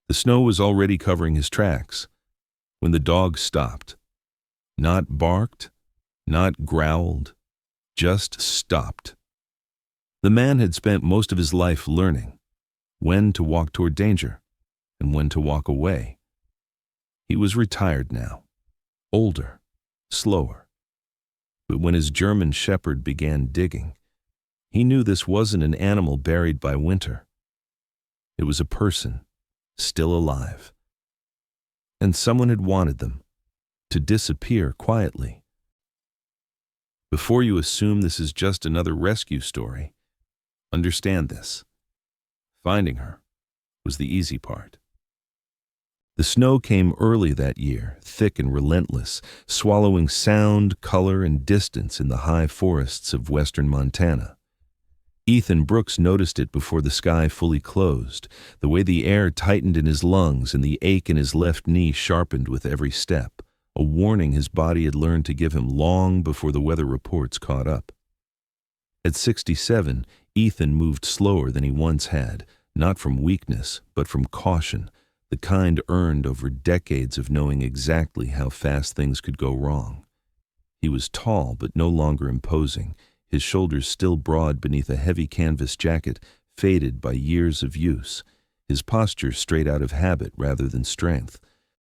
The snow was already covering his tracks when the dog stopped. Not barked, not growled, just stopped. The man had spent most of his life learning when to walk toward danger and when to walk away. He was retired now, older, slower. But when his German shepherd began digging, he knew this wasn't an animal buried by winter. It was a person, still alive. And someone had wanted them to disappear quietly. Before you assume this is just another rescue story, understand this. Finding her was the easy part. The snow came early that year, thick and relentless, swallowing sound, color, and distance in the high forests of western Montana. Ethan Brooks noticed it before the sky fully closed, the way the air tightened in his lungs and the ache in his left knee sharpened with every step, a warning his body had learned to give him long before the weather reports caught up. At 67, Ethan moved slower than he once had, not from weakness, but from caution, the kind earned over decades of knowing exactly how fast things could go wrong. He was tall but no longer imposing, his shoulders still broad beneath a heavy canvas jacket faded by years of use, his posture straight out of habit rather than strength.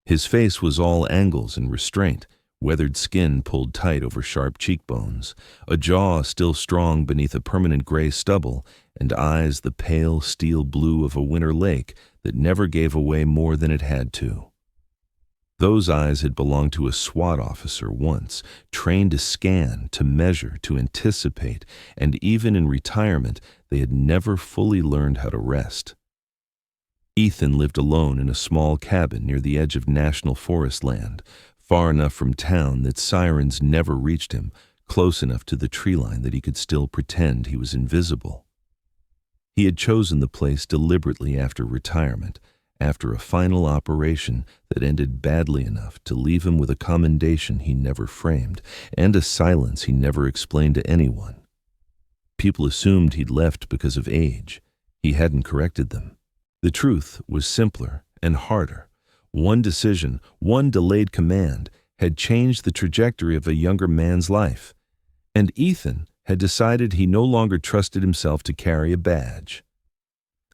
His face was all angles and restraint, weathered skin pulled tight over sharp cheekbones, a jaw still strong beneath a permanent gray stubble, and eyes the pale steel blue of a winter lake that never gave away more than it had to. Those eyes had belonged to a SWAT officer once, trained to scan, to measure, to anticipate, and even in retirement, they had never fully learned how to rest. Ethan lived alone in a small cabin near the edge of national forest land, far enough from town that sirens never reached him, close enough to the tree line that he could still pretend he was invisible. He had chosen the place deliberately after retirement, after a final operation that ended badly enough to leave him with a commendation he never framed, and a silence he never explained to anyone. People assumed he'd left because of age. He hadn't corrected them. The truth was simpler and harder. One decision, one delayed command, had changed the trajectory of a younger man's life, and Ethan had decided he no longer trusted himself to carry a badge.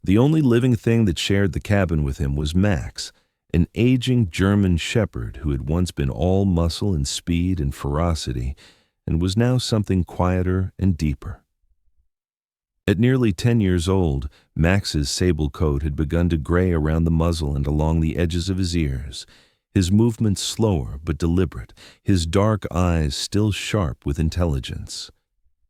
The only living thing that shared the cabin with him was Max, an aging German shepherd who had once been all muscle and speed and ferocity, and was now something quieter and deeper. At nearly 10 years old, Max's sable coat had begun to gray around the muzzle and along the edges of his ears, his movements slower but deliberate, his dark eyes still sharp with intelligence.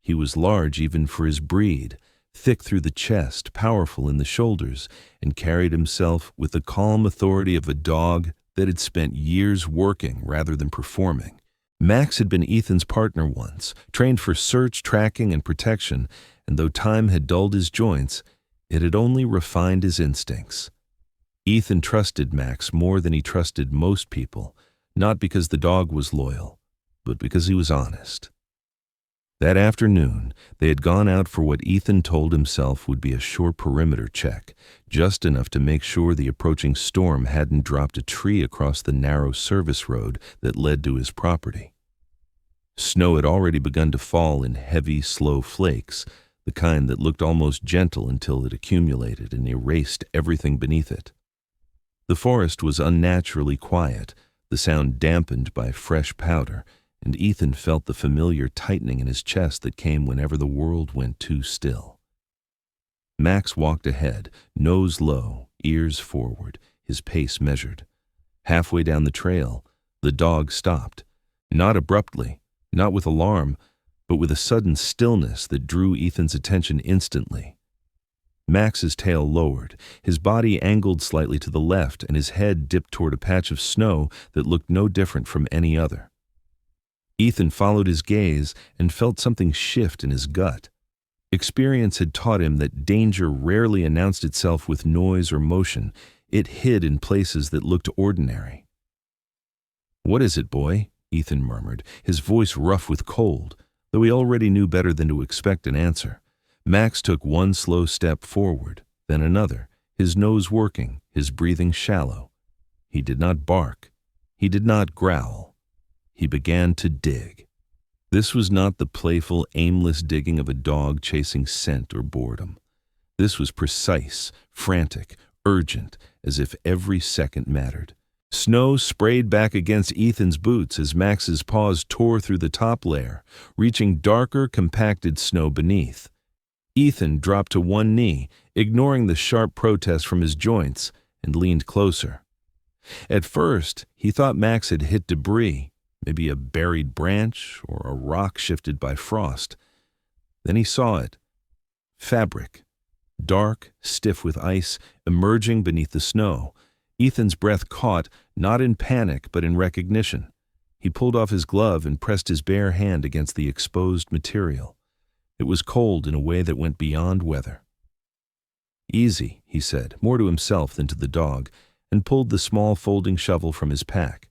He was large even for his breed, thick through the chest, powerful in the shoulders, and carried himself with the calm authority of a dog that had spent years working rather than performing. Max had been Ethan's partner once, trained for search, tracking, and protection, and though time had dulled his joints, it had only refined his instincts. Ethan trusted Max more than he trusted most people, not because the dog was loyal, but because he was honest. That afternoon, they had gone out for what Ethan told himself would be a short perimeter check, just enough to make sure the approaching storm hadn't dropped a tree across the narrow service road that led to his property. Snow had already begun to fall in heavy, slow flakes, the kind that looked almost gentle until it accumulated and erased everything beneath it. The forest was unnaturally quiet, the sound dampened by fresh powder, and Ethan felt the familiar tightening in his chest that came whenever the world went too still. Max walked ahead, nose low, ears forward, his pace measured. Halfway down the trail, the dog stopped, not abruptly, not with alarm, but with a sudden stillness that drew Ethan's attention instantly. Max's tail lowered, his body angled slightly to the left, and his head dipped toward a patch of snow that looked no different from any other. Ethan followed his gaze and felt something shift in his gut. Experience had taught him that danger rarely announced itself with noise or motion. It hid in places that looked ordinary. "What is it, boy?" Ethan murmured, his voice rough with cold, though he already knew better than to expect an answer. Max took one slow step forward, then another, his nose working, his breathing shallow. He did not bark. He did not growl. He began to dig. This was not the playful, aimless digging of a dog chasing scent or boredom. This was precise, frantic, urgent, as if every second mattered. Snow sprayed back against Ethan's boots as Max's paws tore through the top layer, reaching darker, compacted snow beneath. Ethan dropped to one knee, ignoring the sharp protest from his joints, and leaned closer. At first, he thought Max had hit debris, maybe a buried branch or a rock shifted by frost. Then he saw it. Fabric. Dark, stiff with ice, emerging beneath the snow. Ethan's breath caught, not in panic but in recognition. He pulled off his glove and pressed his bare hand against the exposed material. It was cold in a way that went beyond weather. "Easy," he said, more to himself than to the dog, and pulled the small folding shovel from his pack.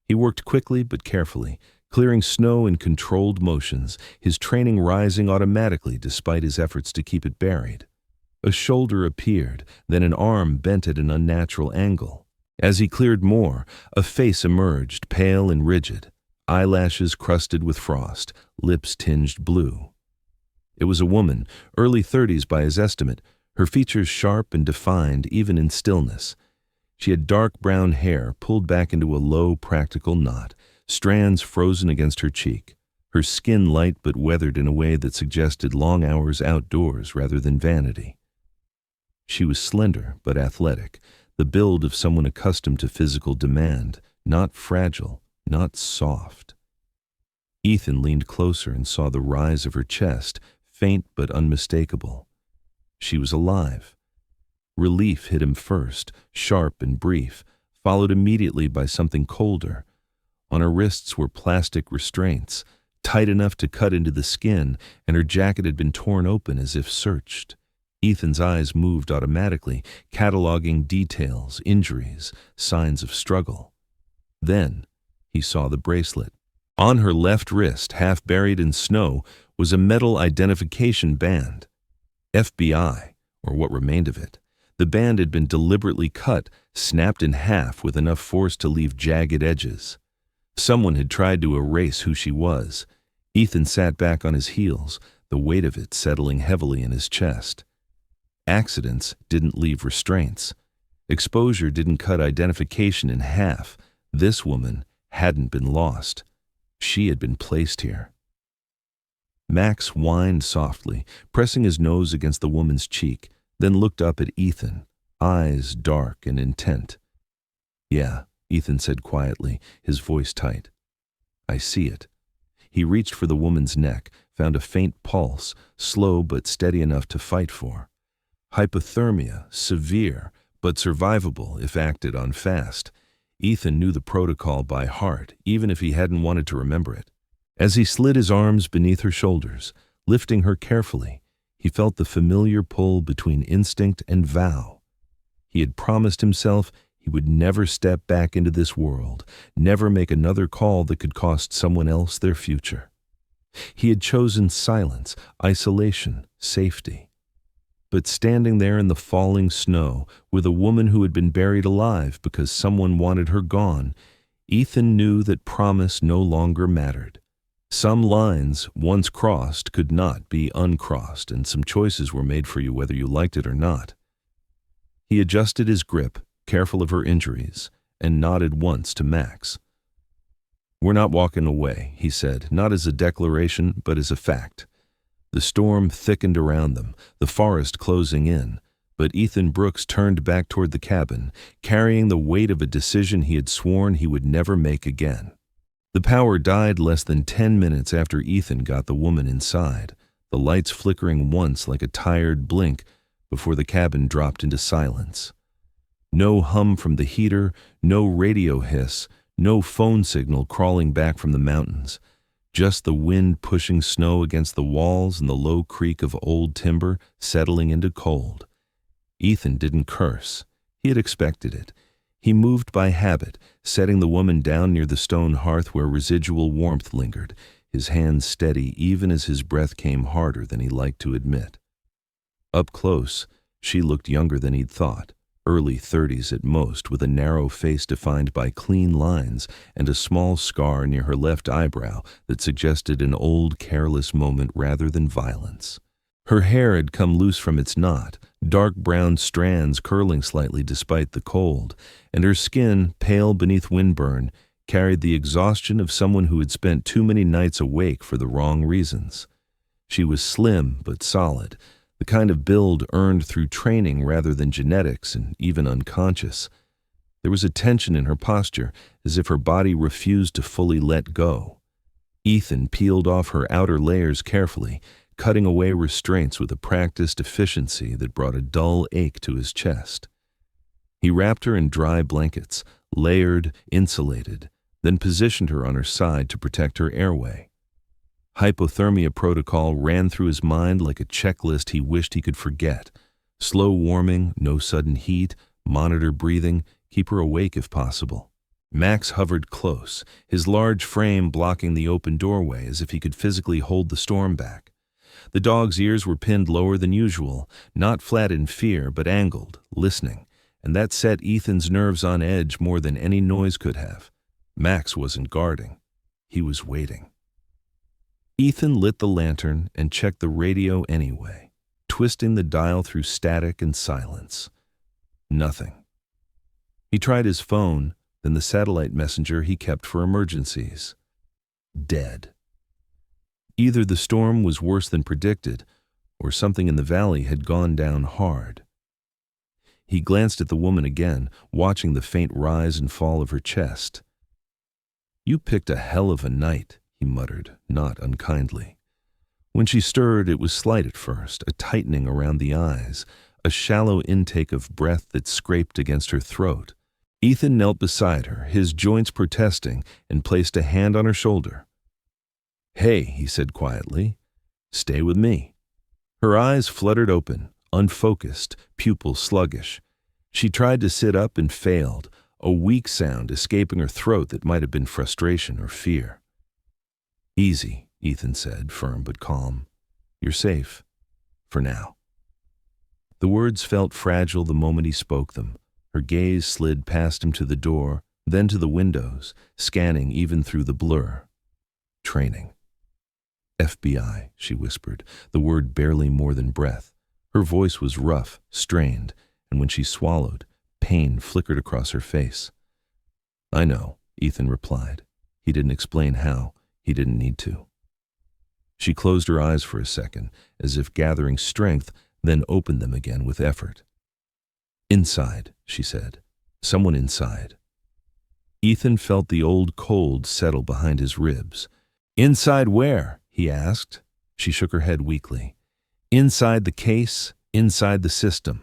He worked quickly but carefully, clearing snow in controlled motions, his training rising automatically despite his efforts to keep it buried. A shoulder appeared, then an arm bent at an unnatural angle. As he cleared more, a face emerged, pale and rigid, eyelashes crusted with frost, lips tinged blue. It was a woman, early 30s by his estimate, her features sharp and defined even in stillness. She had dark brown hair pulled back into a low, practical knot, strands frozen against her cheek, her skin light but weathered in a way that suggested long hours outdoors rather than vanity. She was slender but athletic, the build of someone accustomed to physical demand, not fragile, not soft. Ethan leaned closer and saw the rise of her chest, faint but unmistakable. She was alive. Relief hit him first, sharp and brief, followed immediately by something colder. On her wrists were plastic restraints, tight enough to cut into the skin, and her jacket had been torn open as if searched. Ethan's eyes moved automatically, cataloging details, injuries, signs of struggle. Then he saw the bracelet. On her left wrist, half buried in snow, was a metal identification band. FBI, or what remained of it. The band had been deliberately cut, snapped in half with enough force to leave jagged edges. Someone had tried to erase who she was. Ethan sat back on his heels, the weight of it settling heavily in his chest. Accidents didn't leave restraints. Exposure didn't cut identification in half. This woman hadn't been lost. She had been placed here. Max whined softly, pressing his nose against the woman's cheek, then looked up at Ethan, eyes dark and intent. "Yeah," Ethan said quietly, his voice tight. "I see it." He reached for the woman's neck, found a faint pulse, slow but steady enough to fight for. Hypothermia, severe, but survivable if acted on fast. Ethan knew the protocol by heart, even if he hadn't wanted to remember it. As he slid his arms beneath her shoulders, lifting her carefully, he felt the familiar pull between instinct and vow. He had promised himself he would never step back into this world, never make another call that could cost someone else their future. He had chosen silence, isolation, safety. But standing there in the falling snow, with a woman who had been buried alive because someone wanted her gone, Ethan knew that promise no longer mattered. Some lines, once crossed, could not be uncrossed, and some choices were made for you whether you liked it or not. He adjusted his grip, careful of her injuries, and nodded once to Max. "We're not walking away," he said, not as a declaration, but as a fact. The storm thickened around them, the forest closing in, but Ethan Brooks turned back toward the cabin, carrying the weight of a decision he had sworn he would never make again. The power died less than 10 minutes after Ethan got the woman inside, the lights flickering once like a tired blink before the cabin dropped into silence. No hum from the heater, no radio hiss, no phone signal crawling back from the mountains. Just the wind pushing snow against the walls and the low creak of old timber settling into cold. Ethan didn't curse. He had expected it. He moved by habit, setting the woman down near the stone hearth where residual warmth lingered, his hands steady even as his breath came harder than he liked to admit. Up close, she looked younger than he'd thought, early 30s at most, with a narrow face defined by clean lines and a small scar near her left eyebrow that suggested an old, careless moment rather than violence. Her hair had come loose from its knot, dark brown strands curling slightly despite the cold, and her skin, pale beneath windburn, carried the exhaustion of someone who had spent too many nights awake for the wrong reasons. She was slim but solid, the kind of build earned through training rather than genetics, and even unconscious. There was a tension in her posture, as if her body refused to fully let go. Ethan peeled off her outer layers carefully, cutting away restraints with a practiced efficiency that brought a dull ache to his chest. He wrapped her in dry blankets, layered, insulated, then positioned her on her side to protect her airway. Hypothermia protocol ran through his mind like a checklist he wished he could forget. Slow warming, no sudden heat, monitor breathing, keep her awake if possible. Max hovered close, his large frame blocking the open doorway as if he could physically hold the storm back. The dog's ears were pinned lower than usual, not flat in fear, but angled, listening, and that set Ethan's nerves on edge more than any noise could have. Max wasn't guarding. He was waiting. Ethan lit the lantern and checked the radio anyway, twisting the dial through static and silence. Nothing. He tried his phone, then the satellite messenger he kept for emergencies. Dead. Either the storm was worse than predicted, or something in the valley had gone down hard. He glanced at the woman again, watching the faint rise and fall of her chest. "You picked a hell of a night," he muttered, not unkindly. When she stirred, it was slight at first, a tightening around the eyes, a shallow intake of breath that scraped against her throat. Ethan knelt beside her, his joints protesting, and placed a hand on her shoulder. "Hey," he said quietly, "stay with me." Her eyes fluttered open, unfocused, pupils sluggish. She tried to sit up and failed, a weak sound escaping her throat that might have been frustration or fear. "Easy," Ethan said, firm but calm. "You're safe. For now." The words felt fragile the moment he spoke them. Her gaze slid past him to the door, then to the windows, scanning even through the blur. Training. "FBI," she whispered, the word barely more than breath. Her voice was rough, strained, and when she swallowed, pain flickered across her face. "I know," Ethan replied. He didn't explain how. He didn't need to. She closed her eyes for a second, as if gathering strength, then opened them again with effort. "Inside," she said. "Someone inside." Ethan felt the old cold settle behind his ribs. "Inside where?" he asked. She shook her head weakly. "Inside the case, inside the system."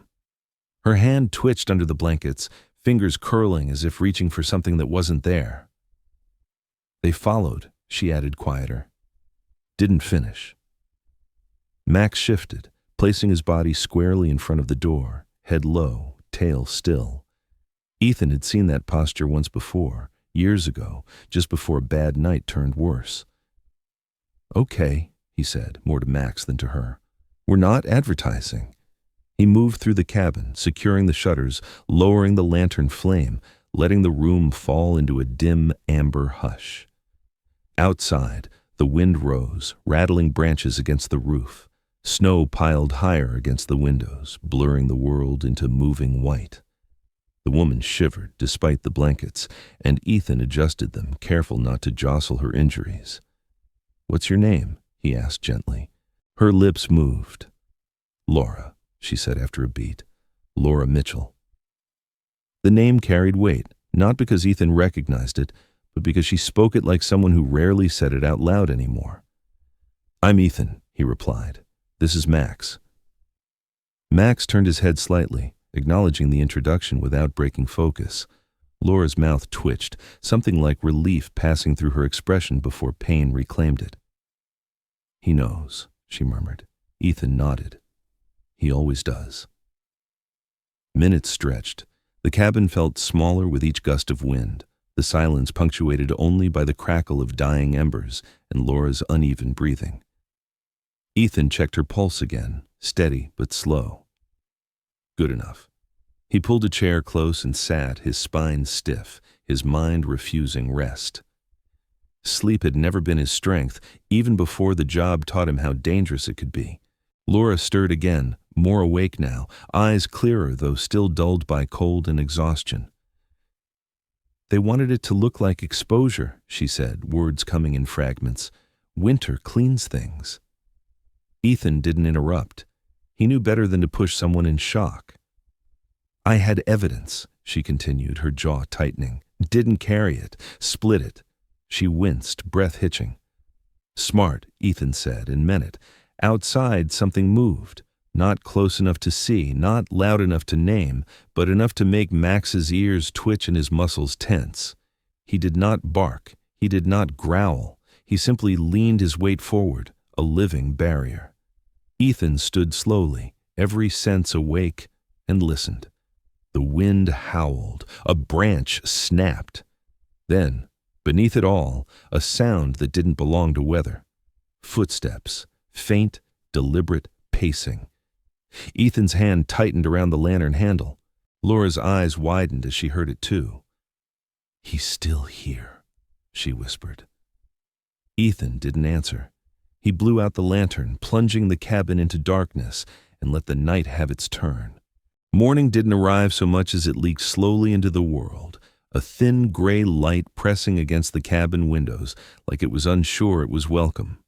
Her hand twitched under the blankets, fingers curling as if reaching for something that wasn't there. "They followed," she added quieter. "Didn't finish." Max shifted, placing his body squarely in front of the door, head low, tail still. Ethan had seen that posture once before, years ago, just before a bad night turned worse. "Okay," he said, more to Max than to her. "We're not advertising." He moved through the cabin, securing the shutters, lowering the lantern flame, letting the room fall into a dim amber hush. Outside, the wind rose, rattling branches against the roof. Snow piled higher against the windows, blurring the world into moving white. The woman shivered despite the blankets, and Ethan adjusted them, careful not to jostle her injuries. "What's your name?" he asked gently. Her lips moved. "Laura," she said after a beat. "Laura Mitchell." The name carried weight, not because Ethan recognized it, but because she spoke it like someone who rarely said it out loud anymore. "I'm Ethan," he replied. "This is Max." Max turned his head slightly, acknowledging the introduction without breaking focus. Laura's mouth twitched, something like relief passing through her expression before pain reclaimed it. "He knows," she murmured. Ethan nodded. "He always does." Minutes stretched. The cabin felt smaller with each gust of wind, the silence punctuated only by the crackle of dying embers and Laura's uneven breathing. Ethan checked her pulse again, steady but slow. "Good enough." He pulled a chair close and sat, his spine stiff, his mind refusing rest. Sleep had never been his strength, even before the job taught him how dangerous it could be. Laura stirred again, more awake now, eyes clearer though still dulled by cold and exhaustion. "They wanted it to look like exposure," she said, words coming in fragments. "Winter cleans things." Ethan didn't interrupt. He knew better than to push someone in shock. "I had evidence," she continued, her jaw tightening. "Didn't carry it, split it." She winced, breath hitching. "Smart," Ethan said, and meant it. Outside, something moved. Not close enough to see, not loud enough to name, but enough to make Max's ears twitch and his muscles tense. He did not bark. He did not growl. He simply leaned his weight forward, a living barrier. Ethan stood slowly, every sense awake, and listened. The wind howled. A branch snapped. Then, beneath it all, a sound that didn't belong to weather. Footsteps, faint, deliberate pacing. Ethan's hand tightened around the lantern handle. Laura's eyes widened as she heard it too. "He's still here," she whispered. Ethan didn't answer. He blew out the lantern, plunging the cabin into darkness, and let the night have its turn. Morning didn't arrive so much as it leaked slowly into the world, a thin gray light pressing against the cabin windows like it was unsure it was welcome.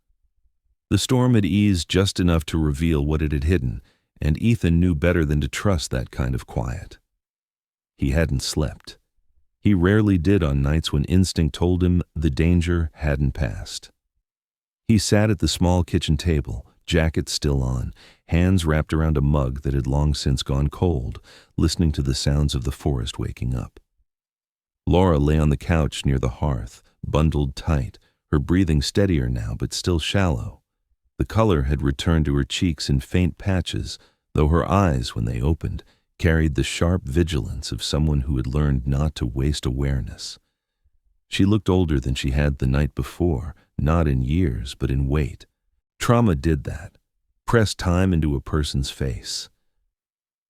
The storm had eased just enough to reveal what it had hidden, and Ethan knew better than to trust that kind of quiet. He hadn't slept. He rarely did on nights when instinct told him the danger hadn't passed. He sat at the small kitchen table, jacket still on, hands wrapped around a mug that had long since gone cold, listening to the sounds of the forest waking up. Laura lay on the couch near the hearth, bundled tight, her breathing steadier now but still shallow. The color had returned to her cheeks in faint patches, though her eyes, when they opened, carried the sharp vigilance of someone who had learned not to waste awareness. She looked older than she had the night before, not in years, but in weight. Trauma did that, pressed time into a person's face.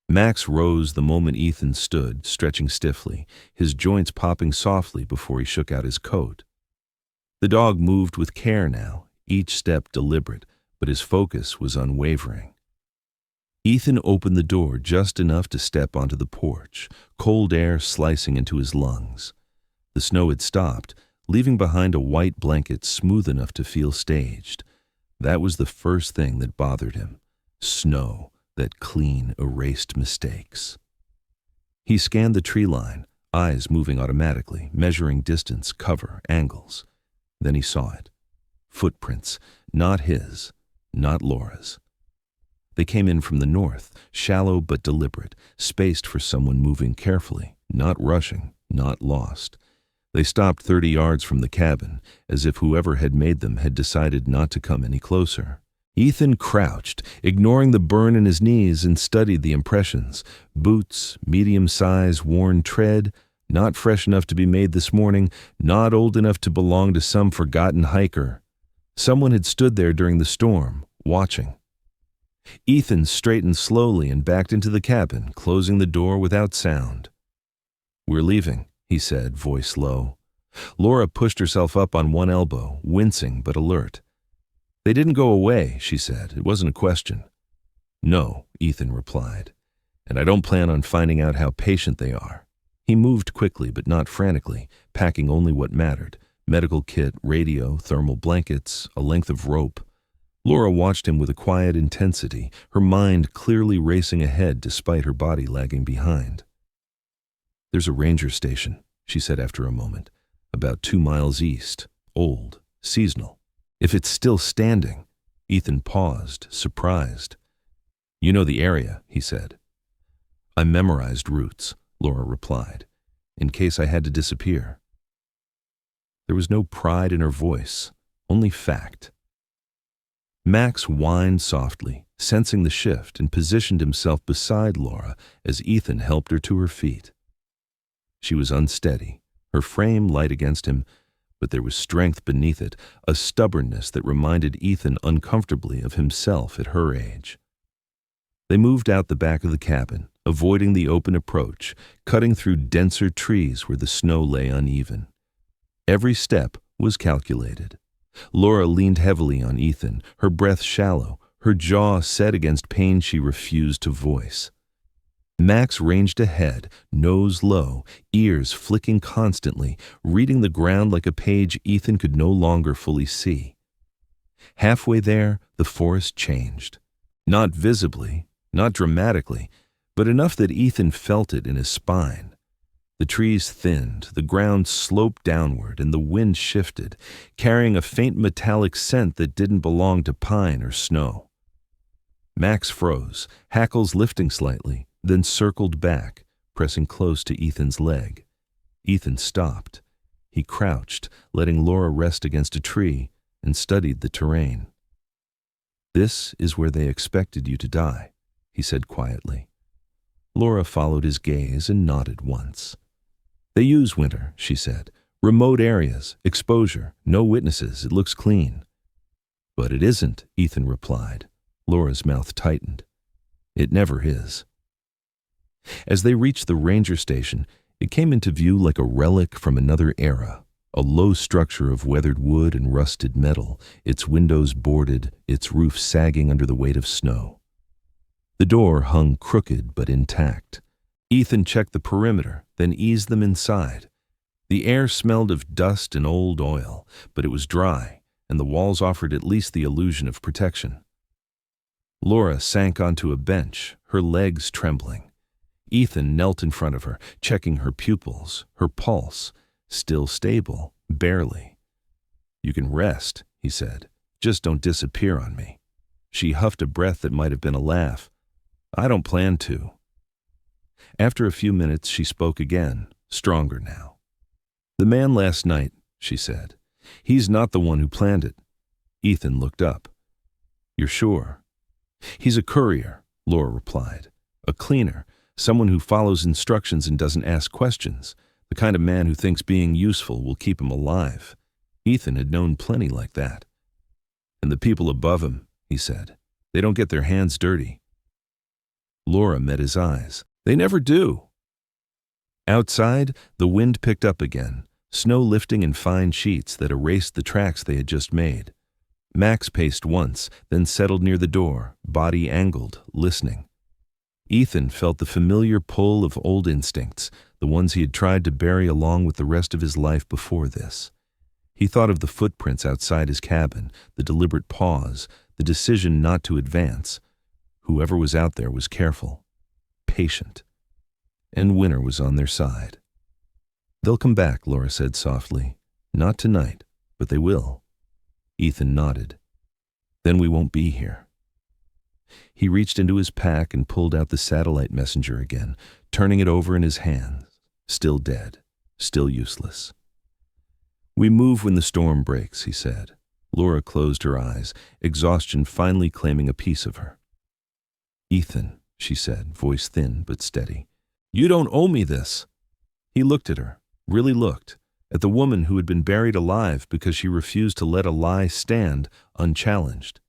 Max rose the moment Ethan stood, stretching stiffly, his joints popping softly before he shook out his coat. The dog moved with care now, each step deliberate, but his focus was unwavering. Ethan opened the door just enough to step onto the porch, cold air slicing into his lungs. The snow had stopped, leaving behind a white blanket smooth enough to feel staged. That was the first thing that bothered him. Snow that clean erased mistakes. He scanned the tree line, eyes moving automatically, measuring distance, cover, angles. Then he saw it. Footprints, not his, not Laura's. They came in from the north, shallow but deliberate, spaced for someone moving carefully, not rushing, not lost. They stopped 30 yards from the cabin, as if whoever had made them had decided not to come any closer. Ethan crouched, ignoring the burn in his knees, and studied the impressions. Boots, medium size, worn tread, not fresh enough to be made this morning, not old enough to belong to some forgotten hiker. Someone had stood there during the storm, watching. Ethan straightened slowly and backed into the cabin, closing the door without sound. "We're leaving," he said, voice low. Laura pushed herself up on one elbow, wincing but alert. "They didn't go away," she said. "It wasn't a question." "No," Ethan replied, "and I don't plan on finding out how patient they are." He moved quickly but not frantically, packing only what mattered: medical kit, radio, thermal blankets, a length of rope. Laura watched him with a quiet intensity, her mind clearly racing ahead despite her body lagging behind. "There's a ranger station," she said after a moment, "about 2 miles east, old, seasonal. If it's still standing." Ethan paused, surprised. "You know the area," he said. "I memorized routes," Laura replied, "in case I had to disappear." There was no pride in her voice, only fact. Max whined softly, sensing the shift, and positioned himself beside Laura as Ethan helped her to her feet. She was unsteady, her frame light against him, but there was strength beneath it, a stubbornness that reminded Ethan uncomfortably of himself at her age. They moved out the back of the cabin, avoiding the open approach, cutting through denser trees where the snow lay uneven. Every step was calculated. Laura leaned heavily on Ethan, her breath shallow, her jaw set against pain she refused to voice. Max ranged ahead, nose low, ears flicking constantly, reading the ground like a page Ethan could no longer fully see. Halfway there, the forest changed. Not visibly, not dramatically, but enough that Ethan felt it in his spine. The trees thinned, the ground sloped downward, and the wind shifted, carrying a faint metallic scent that didn't belong to pine or snow. Max froze, hackles lifting slightly, then circled back, pressing close to Ethan's leg. Ethan stopped. He crouched, letting Laura rest against a tree, and studied the terrain. "This is where they expected you to die," he said quietly. Laura followed his gaze and nodded once. "They use winter," she said. "Remote areas, exposure, no witnesses, it looks clean." "But it isn't," Ethan replied. Laura's mouth tightened. "It never is." As they reached the ranger station, it came into view like a relic from another era, a low structure of weathered wood and rusted metal, its windows boarded, its roof sagging under the weight of snow. The door hung crooked but intact. Ethan checked the perimeter, then eased them inside. The air smelled of dust and old oil, but it was dry, and the walls offered at least the illusion of protection. Laura sank onto a bench, her legs trembling. Ethan knelt in front of her, checking her pupils, her pulse, still stable, barely. "You can rest," he said. "Just don't disappear on me." She huffed a breath that might have been a laugh. "I don't plan to." After a few minutes, she spoke again, stronger now. "The man last night," she said. "He's not the one who planned it." Ethan looked up. "You're sure?" "He's a courier," Laura replied. "A cleaner, someone who follows instructions and doesn't ask questions, the kind of man who thinks being useful will keep him alive." Ethan had known plenty like that. "And the people above him," he said. "They don't get their hands dirty." Laura met his eyes. "They never do." Outside, the wind picked up again, snow lifting in fine sheets that erased the tracks they had just made. Max paced once, then settled near the door, body angled, listening. Ethan felt the familiar pull of old instincts, the ones he had tried to bury along with the rest of his life before this. He thought of the footprints outside his cabin, the deliberate pause, the decision not to advance. Whoever was out there was careful, patient, and winter was on their side. "They'll come back," Laura said softly. "Not tonight, but they will." Ethan nodded. "Then we won't be here." He reached into his pack and pulled out the satellite messenger again, turning it over in his hands. Still dead, still useless. "We move when the storm breaks," he said. Laura closed her eyes, exhaustion finally claiming a piece of her. "Ethan," she said, voice thin but steady. "You don't owe me this." He looked at her, really looked, at the woman who had been buried alive because she refused to let a lie stand unchallenged.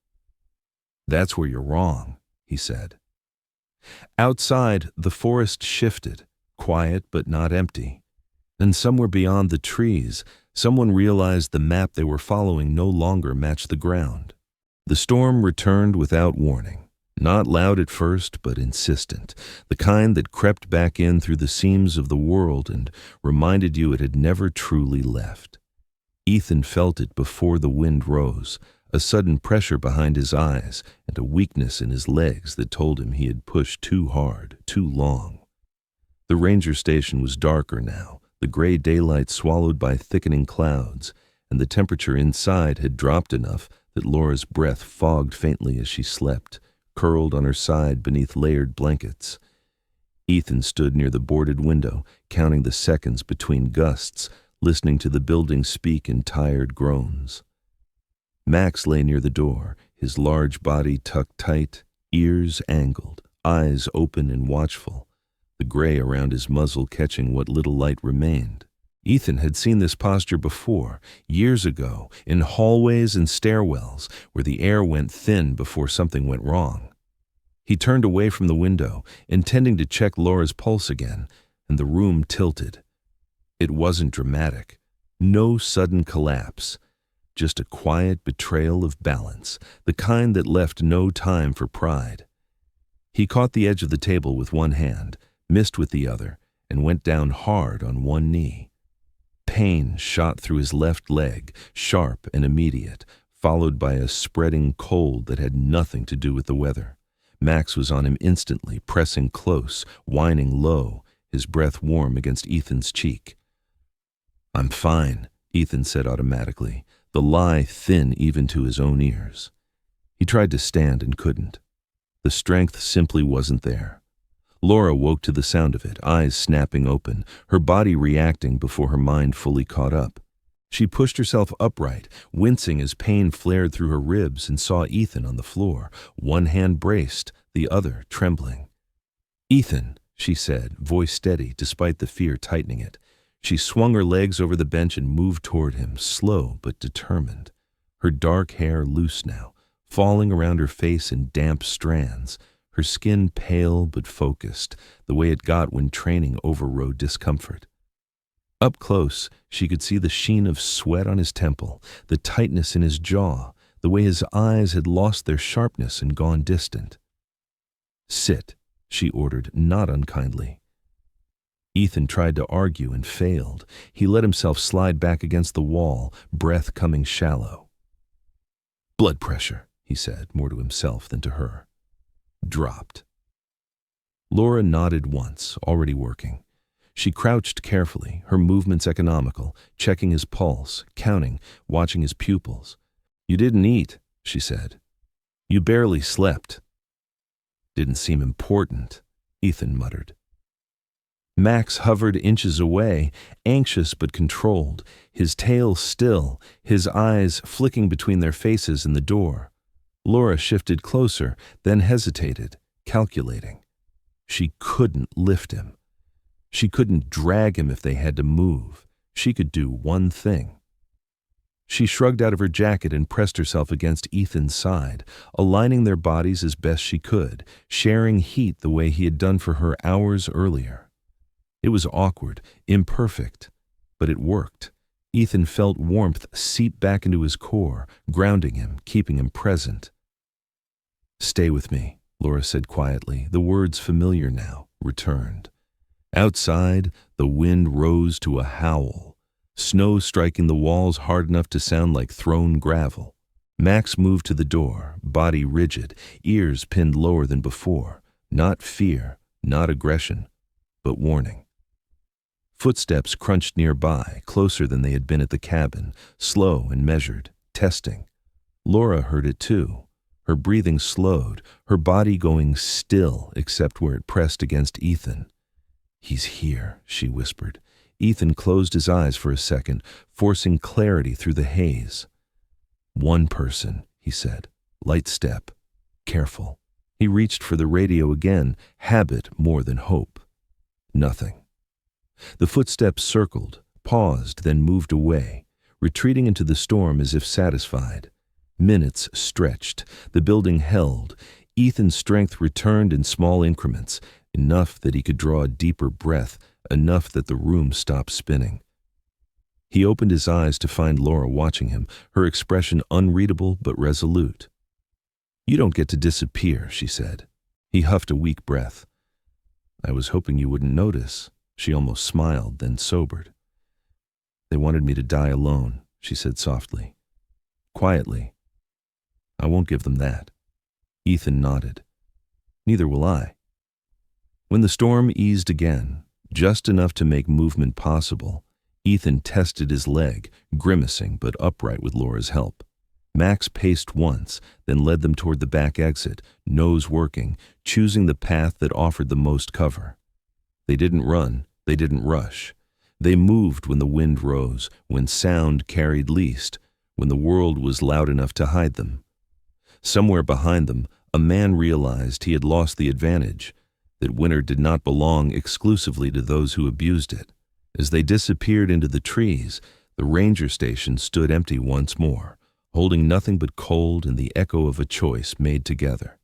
"That's where you're wrong," he said. Outside, the forest shifted, quiet but not empty. And somewhere beyond the trees, someone realized the map they were following no longer matched the ground. The storm returned without warning. Not loud at first, but insistent, the kind that crept back in through the seams of the world and reminded you it had never truly left. Ethan felt it before the wind rose, a sudden pressure behind his eyes and a weakness in his legs that told him he had pushed too hard, too long. The ranger station was darker now, the gray daylight swallowed by thickening clouds, and the temperature inside had dropped enough that Laura's breath fogged faintly as she slept, curled on her side beneath layered blankets. Ethan stood near the boarded window, counting the seconds between gusts, listening to the building speak in tired groans. Max lay near the door, his large body tucked tight, ears angled, eyes open and watchful, the gray around his muzzle catching what little light remained. Ethan had seen this posture before, years ago, in hallways and stairwells where the air went thin before something went wrong. He turned away from the window, intending to check Laura's pulse again, and the room tilted. It wasn't dramatic. No sudden collapse. Just a quiet betrayal of balance, the kind that left no time for pride. He caught the edge of the table with one hand, missed with the other, and went down hard on one knee. Pain shot through his left leg, sharp and immediate, followed by a spreading cold that had nothing to do with the weather. Max was on him instantly, pressing close, whining low, his breath warm against Ethan's cheek. "I'm fine," Ethan said automatically, the lie thin even to his own ears. He tried to stand and couldn't. The strength simply wasn't there. Laura woke to the sound of it, eyes snapping open, her body reacting before her mind fully caught up. She pushed herself upright, wincing as pain flared through her ribs, and saw Ethan on the floor, one hand braced, the other trembling. "Ethan," she said, voice steady despite the fear tightening it. She swung her legs over the bench and moved toward him, slow but determined. Her dark hair loose now, falling around her face in damp strands, her skin pale but focused, the way it got when training overrode discomfort. Up close, she could see the sheen of sweat on his temple, the tightness in his jaw, the way his eyes had lost their sharpness and gone distant. "Sit," she ordered, not unkindly. Ethan tried to argue and failed. He let himself slide back against the wall, breath coming shallow. "Blood pressure," he said, more to himself than to her. Dropped. Laura nodded once, already working. She crouched carefully, her movements economical, checking his pulse, counting, watching his pupils. "You didn't eat," she said. "You barely slept." "Didn't seem important," Ethan muttered. Max hovered inches away, anxious but controlled, his tail still, his eyes flicking between their faces and the door. Laura shifted closer, then hesitated, calculating. She couldn't lift him. She couldn't drag him if they had to move. She could do one thing. She shrugged out of her jacket and pressed herself against Ethan's side, aligning their bodies as best she could, sharing heat the way he had done for her hours earlier. It was awkward, imperfect, but it worked. Ethan felt warmth seep back into his core, grounding him, keeping him present. "Stay with me," Laura said quietly, the words familiar now, returned. Outside, the wind rose to a howl, snow striking the walls hard enough to sound like thrown gravel. Max moved to the door, body rigid, ears pinned lower than before, not fear, not aggression, but warning. Footsteps crunched nearby, closer than they had been at the cabin, slow and measured, testing. Laura heard it too. Her breathing slowed, her body going still except where it pressed against Ethan. "He's here," she whispered. Ethan closed his eyes for a second, forcing clarity through the haze. "One person," he said. Light step. Careful. He reached for the radio again, habit more than hope. Nothing. The footsteps circled, paused, then moved away, retreating into the storm as if satisfied. Minutes stretched. The building held. Ethan's strength returned in small increments, enough that he could draw a deeper breath, enough that the room stopped spinning. He opened his eyes to find Laura watching him, her expression unreadable but resolute. "You don't get to disappear," she said. He huffed a weak breath. "I was hoping you wouldn't notice." She almost smiled, then sobered. "They wanted me to die alone," she said softly. Quietly. "I won't give them that." Ethan nodded. "Neither will I." When the storm eased again, just enough to make movement possible, Ethan tested his leg, grimacing but upright with Laura's help. Max paced once, then led them toward the back exit, nose working, choosing the path that offered the most cover. They didn't run, they didn't rush. They moved when the wind rose, when sound carried least, when the world was loud enough to hide them. Somewhere behind them, a man realized he had lost the advantage, that winter did not belong exclusively to those who abused it. As they disappeared into the trees, the ranger station stood empty once more, holding nothing but cold and the echo of a choice made together.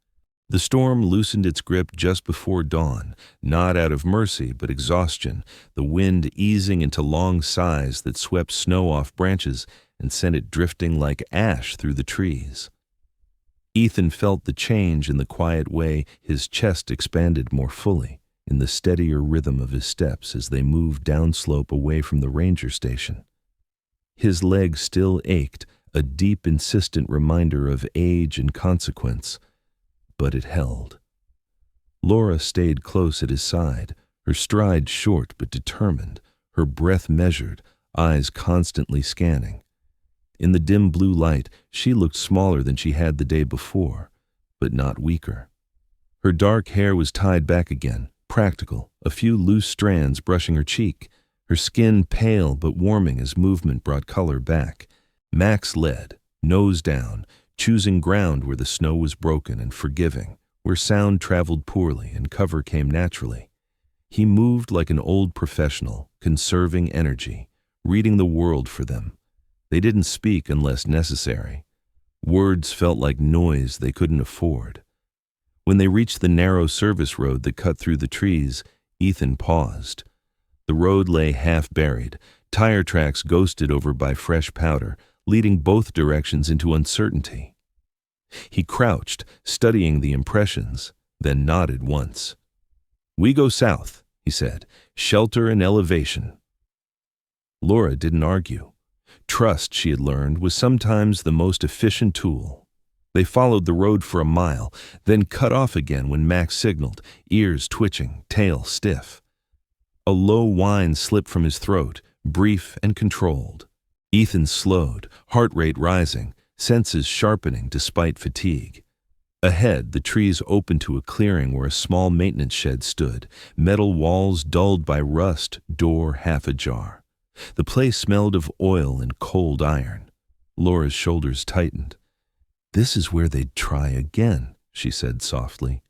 The storm loosened its grip just before dawn, not out of mercy but exhaustion, the wind easing into long sighs that swept snow off branches and sent it drifting like ash through the trees. Ethan felt the change in the quiet way his chest expanded more fully, in the steadier rhythm of his steps as they moved downslope away from the ranger station. His legs still ached, a deep, insistent reminder of age and consequence, but it held. Laura stayed close at his side, her stride short but determined, her breath measured, eyes constantly scanning. In the dim blue light, she looked smaller than she had the day before, but not weaker. Her dark hair was tied back again, practical, a few loose strands brushing her cheek, her skin pale but warming as movement brought color back. Max led, nose down, choosing ground where the snow was broken and forgiving, where sound traveled poorly and cover came naturally. He moved like an old professional, conserving energy, reading the world for them. They didn't speak unless necessary. Words felt like noise they couldn't afford. When they reached the narrow service road that cut through the trees, Ethan paused. The road lay half buried, tire tracks ghosted over by fresh powder, leading both directions into uncertainty. He crouched, studying the impressions, then nodded once. "We go south," he said. "Shelter and elevation." Laura didn't argue. Trust, she had learned, was sometimes the most efficient tool. They followed the road for a mile, then cut off again when Max signaled, ears twitching, tail stiff. A low whine slipped from his throat, brief and controlled. Ethan slowed, heart rate rising, senses sharpening despite fatigue. Ahead, the trees opened to a clearing where a small maintenance shed stood, metal walls dulled by rust, door half ajar. The place smelled of oil and cold iron. Laura's shoulders tightened. "This is where they'd try again," she said softly.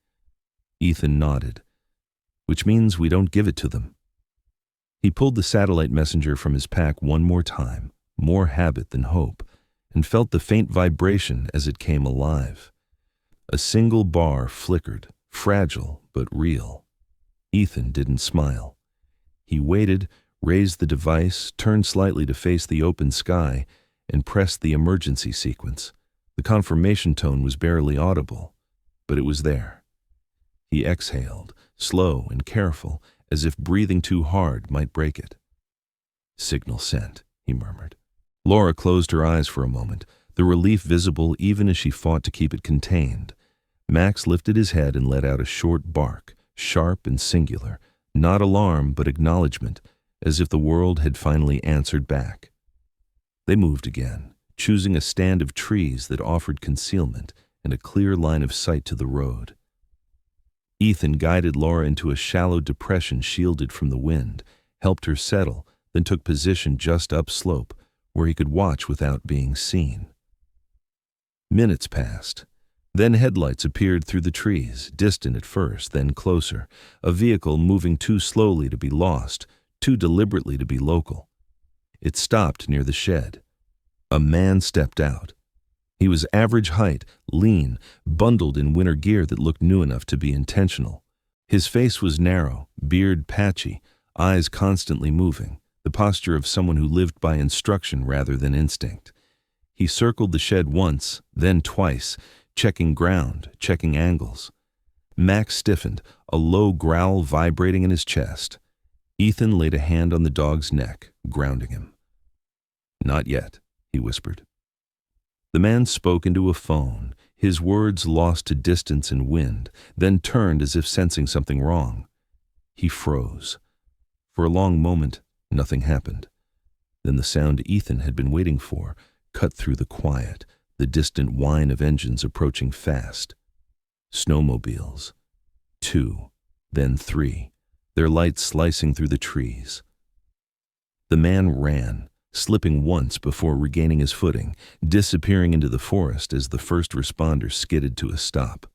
Ethan nodded. "Which means we don't give it to them." He pulled the satellite messenger from his pack one more time, more habit than hope, and felt the faint vibration as it came alive. A single bar flickered, fragile but real. Ethan didn't smile. He waited, raised the device, turned slightly to face the open sky, and pressed the emergency sequence. The confirmation tone was barely audible, but it was there. He exhaled, slow and careful, as if breathing too hard might break it. "Signal sent," he murmured. Laura closed her eyes for a moment, the relief visible even as she fought to keep it contained. Max lifted his head and let out a short bark, sharp and singular, not alarm but acknowledgement, as if the world had finally answered back. They moved again, choosing a stand of trees that offered concealment and a clear line of sight to the road. Ethan guided Laura into a shallow depression shielded from the wind, helped her settle, then took position just upslope, where he could watch without being seen. Minutes passed. Then headlights appeared through the trees, distant at first, then closer, a vehicle moving too slowly to be lost, too deliberately to be local. It stopped near the shed. A man stepped out. He was average height, lean, bundled in winter gear that looked new enough to be intentional. His face was narrow, beard patchy, eyes constantly moving, the posture of someone who lived by instruction rather than instinct. He circled the shed once, then twice, checking ground, checking angles. Max stiffened, a low growl vibrating in his chest. Ethan laid a hand on the dog's neck, grounding him. "Not yet," he whispered. The man spoke into a phone, his words lost to distance and wind, then turned as if sensing something wrong. He froze. For a long moment, nothing happened. Then the sound Ethan had been waiting for cut through the quiet, the distant whine of engines approaching fast. Snowmobiles. 2, then 3, their lights slicing through the trees. The man ran, slipping once before regaining his footing, disappearing into the forest as the first responder skidded to a stop.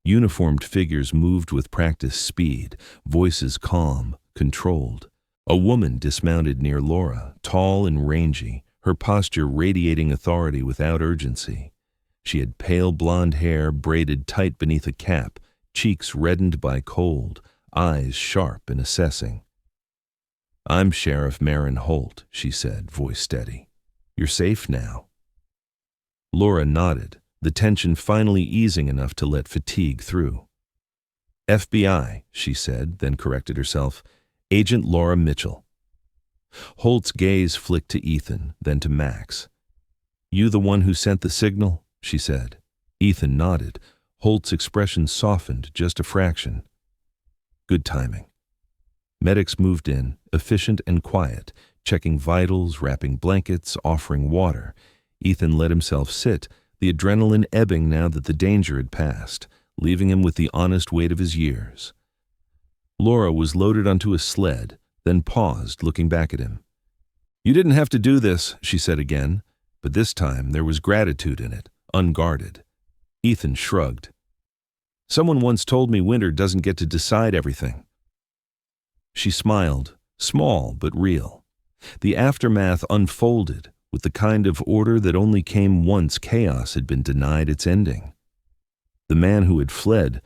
Uniformed figures moved with practiced speed, voices calm, controlled. A woman dismounted near Laura, tall and rangy, her posture radiating authority without urgency. She had pale blonde hair braided tight beneath a cap, cheeks reddened by cold, eyes sharp and assessing. "I'm Sheriff Marin Holt," she said, voice steady. "You're safe now." Laura nodded, the tension finally easing enough to let fatigue through. "FBI," she said, then corrected herself. "Agent Laura Mitchell." Holt's gaze flicked to Ethan, then to Max. "You the one who sent the signal?" she said. Ethan nodded. Holt's expression softened just a fraction. "Good timing." Medics moved in, efficient and quiet, checking vitals, wrapping blankets, offering water. Ethan let himself sit, the adrenaline ebbing now that the danger had passed, leaving him with the honest weight of his years. Laura was loaded onto a sled, then paused, looking back at him. "You didn't have to do this," she said again, but this time there was gratitude in it, unguarded. Ethan shrugged. "Someone once told me Winter doesn't get to decide everything." She smiled, small but real. The aftermath unfolded with the kind of order that only came once chaos had been denied its ending. The man who had fled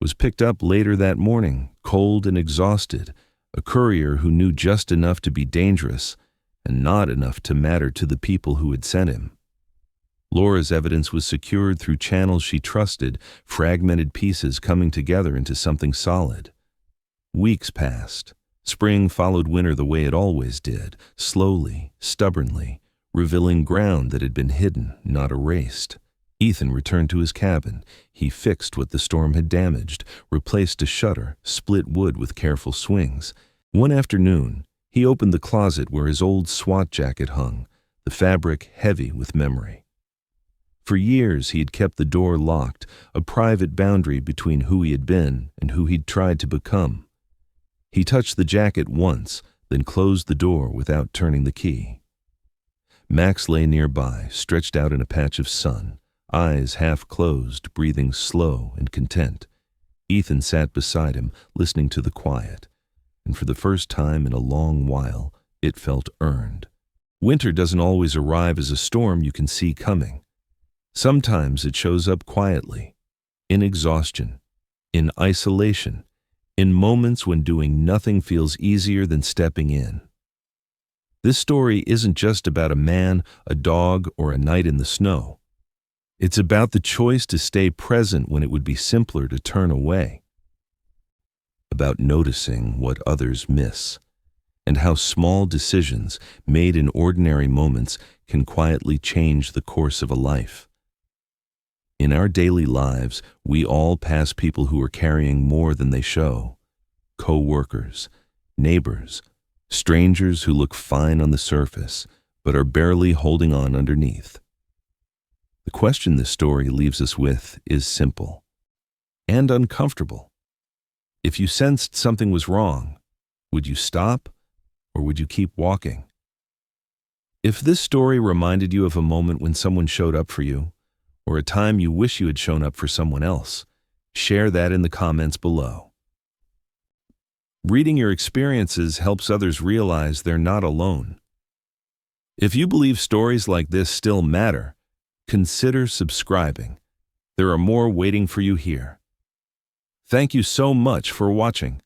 was picked up later that morning, cold and exhausted, a courier who knew just enough to be dangerous and not enough to matter to the people who had sent him. Laura's evidence was secured through channels she trusted, fragmented pieces coming together into something solid. Weeks passed. Spring followed winter the way it always did, slowly, stubbornly, revealing ground that had been hidden, not erased. Ethan returned to his cabin. He fixed what the storm had damaged, replaced a shutter, split wood with careful swings. One afternoon, he opened the closet where his old SWAT jacket hung, the fabric heavy with memory. For years he had kept the door locked, a private boundary between who he had been and who he'd tried to become. He touched the jacket once, then closed the door without turning the key. Max lay nearby, stretched out in a patch of sun, eyes half closed, breathing slow and content. Ethan sat beside him, listening to the quiet, and for the first time in a long while, it felt earned. Winter doesn't always arrive as a storm you can see coming. Sometimes it shows up quietly, in exhaustion, in isolation, in moments when doing nothing feels easier than stepping in. This story isn't just about a man, a dog, or a night in the snow. It's about the choice to stay present when it would be simpler to turn away. About noticing what others miss, and how small decisions made in ordinary moments can quietly change the course of a life. In our daily lives, we all pass people who are carrying more than they show. Co-workers, neighbors, strangers who look fine on the surface, but are barely holding on underneath. The question this story leaves us with is simple and uncomfortable. If you sensed something was wrong, would you stop or would you keep walking? If this story reminded you of a moment when someone showed up for you, or a time you wish you had shown up for someone else, share that in the comments below. Reading your experiences helps others realize they're not alone. If you believe stories like this still matter, consider subscribing. There are more waiting for you here. Thank you so much for watching.